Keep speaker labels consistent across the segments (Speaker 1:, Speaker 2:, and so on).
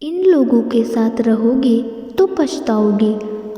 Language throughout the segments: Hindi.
Speaker 1: इन लोगों के साथ रहोगे तो पछताओगे।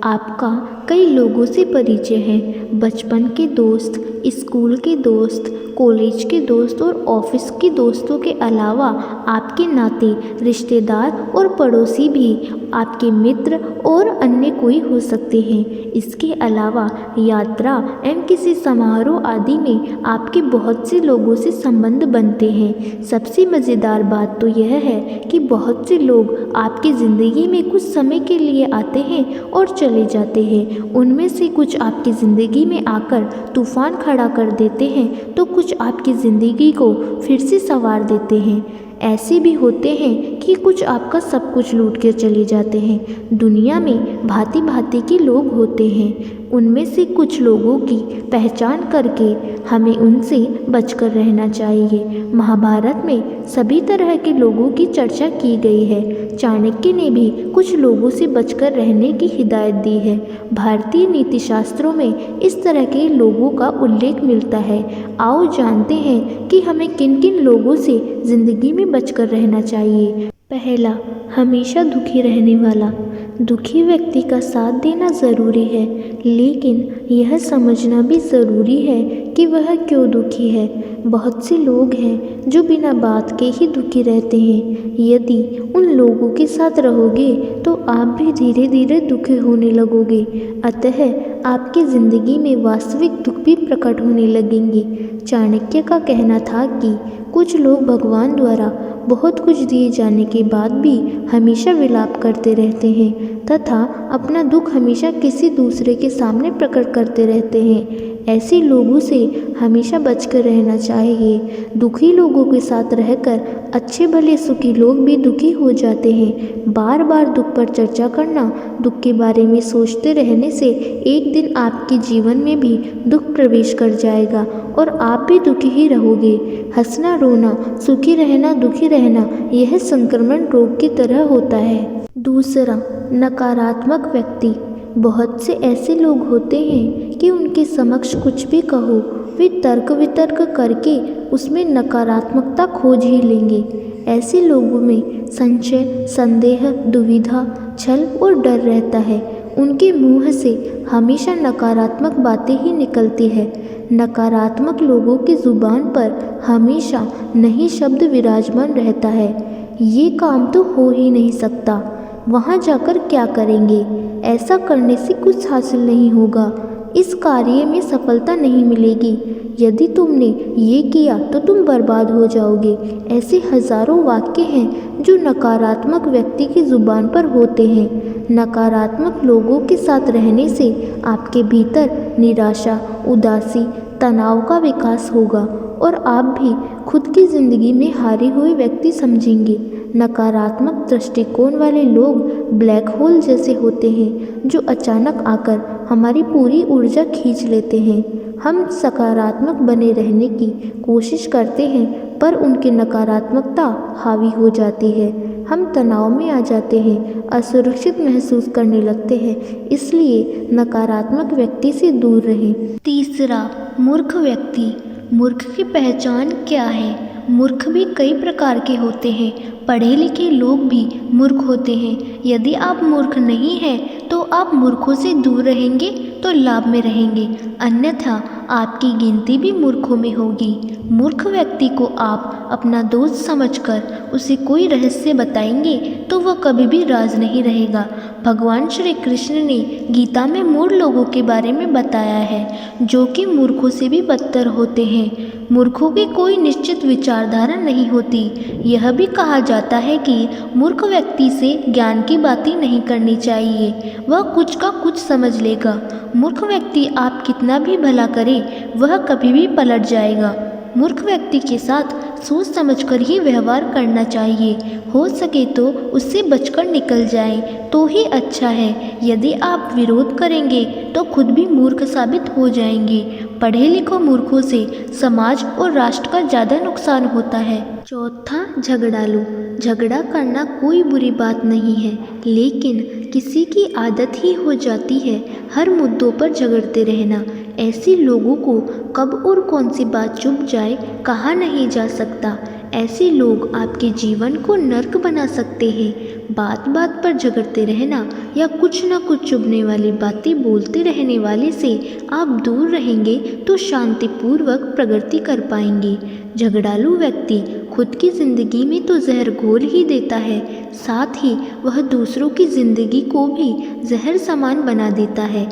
Speaker 1: आपका कई लोगों से परिचय है, बचपन के दोस्त, स्कूल के दोस्त, कॉलेज के दोस्त और ऑफिस के दोस्तों के अलावा आपके नाते रिश्तेदार और पड़ोसी भी आपके मित्र और अन्य कोई हो सकते हैं। इसके अलावा यात्रा एवं किसी समारोह आदि में आपके बहुत से लोगों से संबंध बनते हैं। सबसे मज़ेदार बात तो यह है कि बहुत से लोग आपकी ज़िंदगी में कुछ समय के लिए आते हैं और चले जाते हैं। उनमें से कुछ आपकी ज़िंदगी में आकर तूफान खड़ा कर देते हैं तो कुछ आपकी ज़िंदगी को फिर से संवार देते हैं। ऐसे भी होते हैं कि कुछ आपका सब कुछ लूट कर चले जाते हैं। दुनिया में भांति भांति के लोग होते हैं, उनमें से कुछ लोगों की पहचान करके हमें उनसे बचकर रहना चाहिए। महाभारत में सभी तरह के लोगों की चर्चा की गई है। चाणक्य ने भी कुछ लोगों से बचकर रहने की हिदायत दी है। भारतीय नीति शास्त्रों में इस तरह के लोगों का उल्लेख मिलता है। आओ जानते हैं कि हमें किन किन लोगों से ज़िंदगी में बचकर रहना चाहिए। पहला, हमेशा दुखी रहने वाला। दुखी व्यक्ति का साथ देना ज़रूरी है, लेकिन यह समझना भी ज़रूरी है कि वह क्यों दुखी है। बहुत से लोग हैं जो बिना बात के ही दुखी रहते हैं। यदि उन लोगों के साथ रहोगे तो आप भी धीरे धीरे दुखी होने लगोगे। अतः आपकी ज़िंदगी में वास्तविक दुख भी प्रकट होने लगेंगे। चाणक्य का कहना था कि कुछ लोग भगवान द्वारा बहुत कुछ दिए जाने के बाद भी हमेशा विलाप करते रहते हैं तथा अपना दुख हमेशा किसी दूसरे के सामने प्रकट करते रहते हैं। ऐसे लोगों से हमेशा बचकर रहना चाहिए। दुखी लोगों के साथ रहकर अच्छे भले सुखी लोग भी दुखी हो जाते हैं। बार बार दुख पर चर्चा करना, दुख के बारे में सोचते रहने से एक दिन आपके जीवन में भी दुख प्रवेश कर जाएगा और आप भी दुखी ही रहोगे। हंसना रोना, सुखी रहना दुखी रहना, यह संक्रमण रोग की तरह होता है। दूसरा, नकारात्मक व्यक्ति। बहुत से ऐसे लोग होते हैं कि उनके समक्ष कुछ भी कहो वे तर्क वितर्क करके उसमें नकारात्मकता खोज ही लेंगे। ऐसे लोगों में संशय, संदेह, दुविधा, छल और डर रहता है। उनके मुंह से हमेशा नकारात्मक बातें ही निकलती है। नकारात्मक लोगों की जुबान पर हमेशा नहीं शब्द विराजमान रहता है। ये काम तो हो ही नहीं सकता, वहाँ जाकर क्या करेंगे, ऐसा करने से कुछ हासिल नहीं होगा, इस कार्य में सफलता नहीं मिलेगी, यदि तुमने ये किया तो तुम बर्बाद हो जाओगे। ऐसे हजारों वाक्य हैं जो नकारात्मक व्यक्ति की जुबान पर होते हैं। नकारात्मक लोगों के साथ रहने से आपके भीतर निराशा, उदासी, तनाव का विकास होगा और आप भी खुद की ज़िंदगी में हारे हुए व्यक्ति समझेंगे। नकारात्मक दृष्टिकोण वाले लोग ब्लैक होल जैसे होते हैं जो अचानक आकर हमारी पूरी ऊर्जा खींच लेते हैं। हम सकारात्मक बने रहने की कोशिश करते हैं पर उनकी नकारात्मकता हावी हो जाती है। हम तनाव में आ जाते हैं, असुरक्षित महसूस करने लगते हैं। इसलिए नकारात्मक व्यक्ति से दूर रहें। तीसरा, मूर्ख व्यक्ति। मूर्ख की पहचान क्या है? मूर्ख भी कई प्रकार के होते हैं। पढ़े लिखे लोग भी मूर्ख होते हैं। यदि आप मूर्ख नहीं हैं तो आप मूर्खों से दूर रहेंगे तो लाभ में रहेंगे, अन्यथा आपकी गिनती भी मूर्खों में होगी। मूर्ख व्यक्ति को आप अपना दोस्त समझकर उसे कोई रहस्य बताएंगे तो वह कभी भी राज नहीं रहेगा। भगवान श्री कृष्ण ने गीता में मूढ़ लोगों के बारे में बताया है जो कि मूर्खों से भी बदतर होते हैं। मूर्खों की कोई निश्चित विचारधारा नहीं होती। यह भी कहा जाता है कि मूर्ख व्यक्ति से ज्ञान की बातें नहीं करनी चाहिए, वह कुछ का कुछ समझ लेगा। मूर्ख व्यक्ति आप कितना भी भला करे वह कभी भी पलट जाएगा। मूर्ख व्यक्ति के साथ सोच समझकर ही व्यवहार करना चाहिए। हो सके तो उससे बचकर निकल जाएं तो ही अच्छा है। यदि आप विरोध करेंगे तो खुद भी मूर्ख साबित हो जाएंगे। पढ़े लिखे मूर्खों से समाज और राष्ट्र का ज़्यादा नुकसान होता है। चौथा, झगड़ालू। झगड़ा करना कोई बुरी बात नहीं है, लेकिन किसी की आदत ही हो जाती है हर मुद्दों पर झगड़ते रहना। ऐसे लोगों को कब और कौन सी बात चुभ जाए कहा नहीं जा सकता। ऐसे लोग आपके जीवन को नर्क बना सकते हैं। बात बात पर झगड़ते रहना या कुछ ना कुछ चुभने वाली बातें बोलते रहने वाले से आप दूर रहेंगे तो शांतिपूर्वक प्रगति कर पाएंगे। झगड़ालू व्यक्ति खुद की ज़िंदगी में तो जहर घोल ही देता है, साथ ही वह दूसरों की ज़िंदगी को भी जहर समान बना देता है।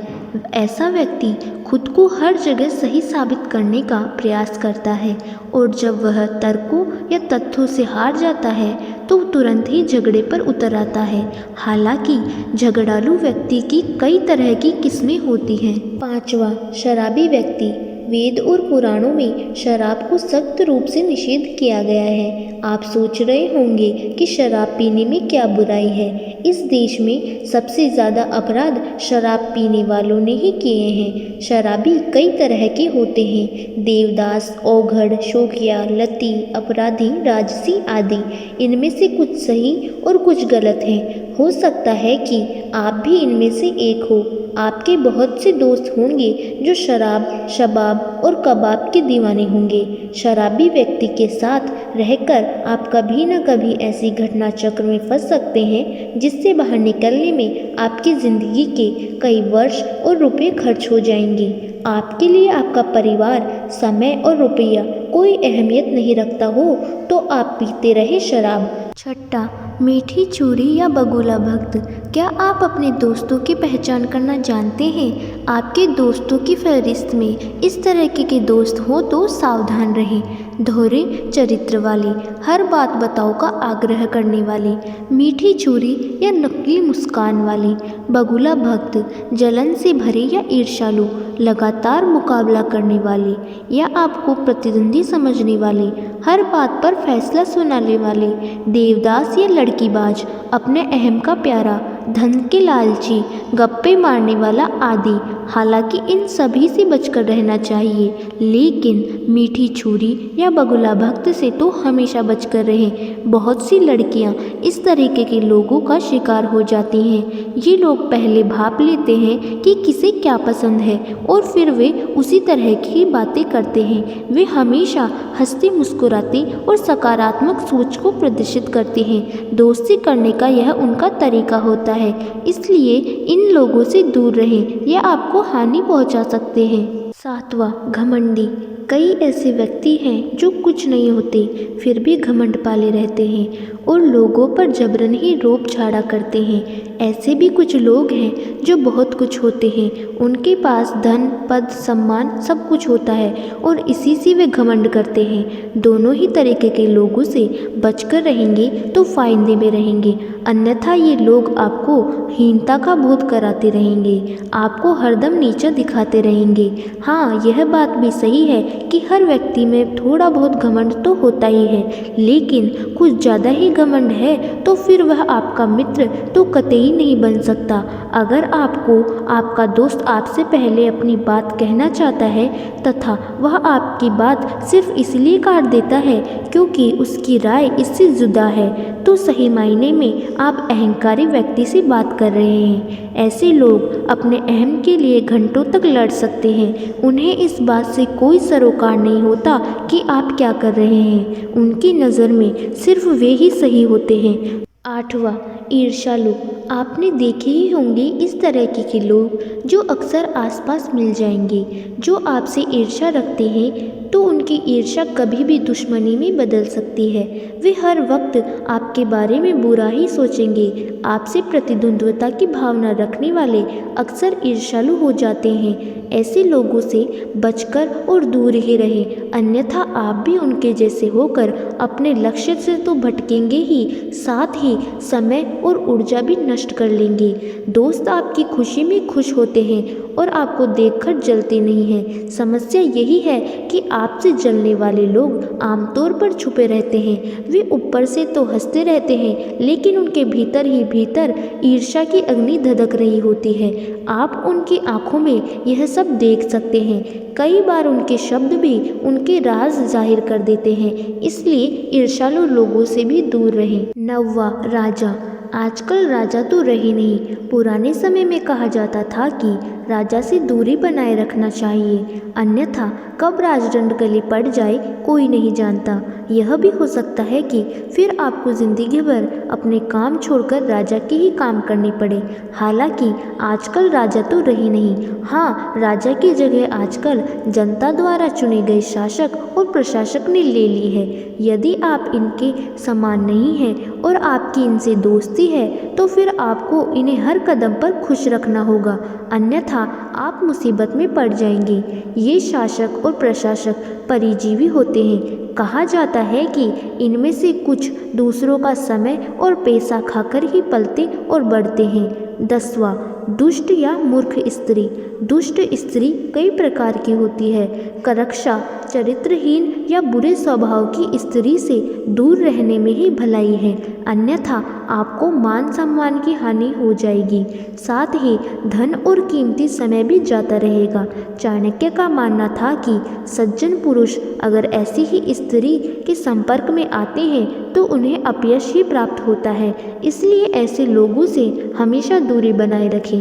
Speaker 1: ऐसा व्यक्ति खुद को हर जगह सही साबित करने का प्रयास करता है और जब वह तर्कों या तथ्यों से हार जाता है तो तुरंत ही झगड़े पर उतर आता है। हालांकि झगड़ालू व्यक्ति की कई तरह की किस्में होती हैं। 5वां, शराबी व्यक्ति। वेद और पुराणों में शराब को सख्त रूप से निषेध किया गया है। आप सोच रहे होंगे कि शराब पीने में क्या बुराई है। इस देश में सबसे ज़्यादा अपराध शराब पीने वालों ने ही किए हैं। शराबी कई तरह के होते हैं, देवदास, औघड़, शोखिया, लती, अपराधी, राजसी आदि। इनमें से कुछ सही और कुछ गलत हैं। हो सकता है कि आप भी इनमें से एक हो। आपके बहुत से दोस्त होंगे जो शराब, शबाब और कबाब के दीवाने होंगे। शराबी व्यक्ति के साथ रहकर आप कभी न कभी ऐसी घटना चक्र में फंस सकते हैं जिससे बाहर निकलने में आपकी ज़िंदगी के कई वर्ष और रुपए खर्च हो जाएंगे। आपके लिए आपका परिवार, समय और रुपया कोई अहमियत नहीं रखता हो तो आप पीते रहे शराब। 6, मीठी चूरी या बगुला भक्त। क्या आप अपने दोस्तों की पहचान करना जानते हैं? आपके दोस्तों की फहरिस्त में इस तरह के दोस्त हो तो सावधान रहें। दोहरे चरित्र वाली, हर बात बताओ का आग्रह करने वाली, मीठी चूरी या नकली मुस्कान वाली। बगुला भक्त, जलन से भरे या ईर्ष्यालु, लगातार मुकाबला करने वाली या आपको प्रतिद्वंदी समझने वाली, हर बात पर फैसला सुनाने वाले। देवदास या लड़कीबाज, अपने अहम का प्यारा, धन के लालची, गप्पे मारने वाला आदि। हालांकि इन सभी से बचकर रहना चाहिए, लेकिन मीठी छुरी या बगुला भक्त से तो हमेशा बचकर रहें। बहुत सी लड़कियां इस तरीके के लोगों का शिकार हो जाती हैं। ये लोग पहले भाप लेते हैं कि किसे क्या पसंद है और फिर वे उसी तरह की बातें करते हैं। वे हमेशा हंसते मुस्कुराते और सकारात्मक सोच को प्रदर्शित करते हैं। दोस्ती करने का यह उनका तरीका होता है, इसलिए इन लोगों से दूर रहें, यह आपको हानि पहुंचा सकते हैं। 7वां, घमंडी। कई ऐसे व्यक्ति हैं जो कुछ नहीं होते फिर भी घमंड पाले रहते हैं और लोगों पर जबरन ही रोब झाड़ा करते हैं। ऐसे भी कुछ लोग हैं जो बहुत कुछ होते हैं, उनके पास धन, पद, सम्मान सब कुछ होता है और इसी से वे घमंड करते हैं। दोनों ही तरीके के लोगों से बचकर रहेंगे तो फायदे में रहेंगे, अन्यथा ये लोग आपको हीनता का बोध कराते रहेंगे, आपको हरदम नीचा दिखाते रहेंगे। हाँ, यह बात भी सही है कि हर व्यक्ति में थोड़ा बहुत घमंड तो होता ही है, लेकिन कुछ ज़्यादा ही घमंड है तो फिर वह आपका मित्र तो कतई नहीं बन सकता। अगर आपको आपका दोस्त आपसे पहले अपनी बात कहना चाहता है तथा वह आपकी बात सिर्फ इसलिए काट देता है क्योंकि उसकी राय इससे जुदा है, तो सही मायने में आप अहंकारी व्यक्ति से बात कर रहे हैं। ऐसे लोग अपने अहम के लिए घंटों तक लड़ सकते हैं। उन्हें इस बात से कोई सरोकार नहीं होता कि आप क्या कर रहे हैं। उनकी नज़र में सिर्फ वे ही सही होते हैं। 8वां, ईर्ष्यालु। आपने देखे ही होंगे इस तरह के लोग जो अक्सर आसपास मिल जाएंगे। जो आपसे ईर्ष्या रखते हैं तो उनकी ईर्ष्या कभी भी दुश्मनी में बदल सकती है। वे हर वक्त आपके बारे में बुरा ही सोचेंगे। आपसे प्रतिद्वंद्विता की भावना रखने वाले अक्सर ईर्ष्यालु हो जाते हैं। ऐसे लोगों से बचकर और दूर ही रहें, अन्यथा आप भी उनके जैसे होकर अपने लक्ष्य से तो भटकेंगे ही, साथ ही समय और ऊर्जा भी नष्ट कर लेंगे। दोस्त आपकी खुशी में खुश होते हैं और आपको देखकर जलते नहीं हैं। समस्या यही है कि आपसे जलने वाले लोग आमतौर पर छुपे रहते हैं। वे ऊपर से तो हंसते रहते हैं, लेकिन उनके भीतर ही भीतर ईर्ष्या की अग्नि धधक रही होती है। आप उनकी आंखों में यह सब देख सकते हैं। कई बार उनके शब्द भी उनके राज जाहिर कर देते हैं, इसलिए ईर्ष्यालु लोगों से भी दूर रहें। 9वां, राजा। आजकल राजा तो रहे नहीं। पुराने समय में कहा जाता था कि राजा से दूरी बनाए रखना चाहिए, अन्यथा कब राजदंड गले पड़ जाए कोई नहीं जानता। यह भी हो सकता है कि फिर आपको ज़िंदगी भर अपने काम छोड़कर राजा के ही काम करने पड़े। हालांकि आजकल राजा तो रही नहीं, हाँ, राजा की जगह आजकल जनता द्वारा चुने गए शासक और प्रशासक ने ले ली है। यदि आप इनके समान नहीं हैं और आपकी इनसे दोस्ती है तो फिर आपको इन्हें हर कदम पर खुश रखना होगा, अन्यथा आप मुसीबत में पड़ जाएंगे। ये शासक और प्रशासक परिजीवी होते हैं। कहा जाता है कि इनमें से कुछ दूसरों का समय और पैसा खाकर ही पलते और बढ़ते हैं। 10वां, दुष्ट या मूर्ख स्त्री। दुष्ट स्त्री कई प्रकार की होती है। करक्षा, चरित्रहीन या बुरे स्वभाव की स्त्री से दूर रहने में ही भलाई है, अन्यथा आपको मान सम्मान की हानि हो जाएगी, साथ ही धन और कीमती समय भी जाता रहेगा। चाणक्य का मानना था कि सज्जन पुरुष अगर ऐसी ही स्त्री के संपर्क में आते हैं तो उन्हें अपयश ही प्राप्त होता है, इसलिए ऐसे लोगों से हमेशा दूरी बनाए रखें।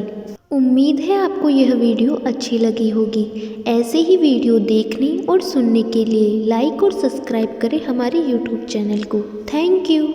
Speaker 1: उम्मीद है आपको यह वीडियो अच्छी लगी होगी। ऐसे ही वीडियो देखने और सुनने के लिए लाइक और सब्सक्राइब करें हमारे YouTube चैनल को। Thank you.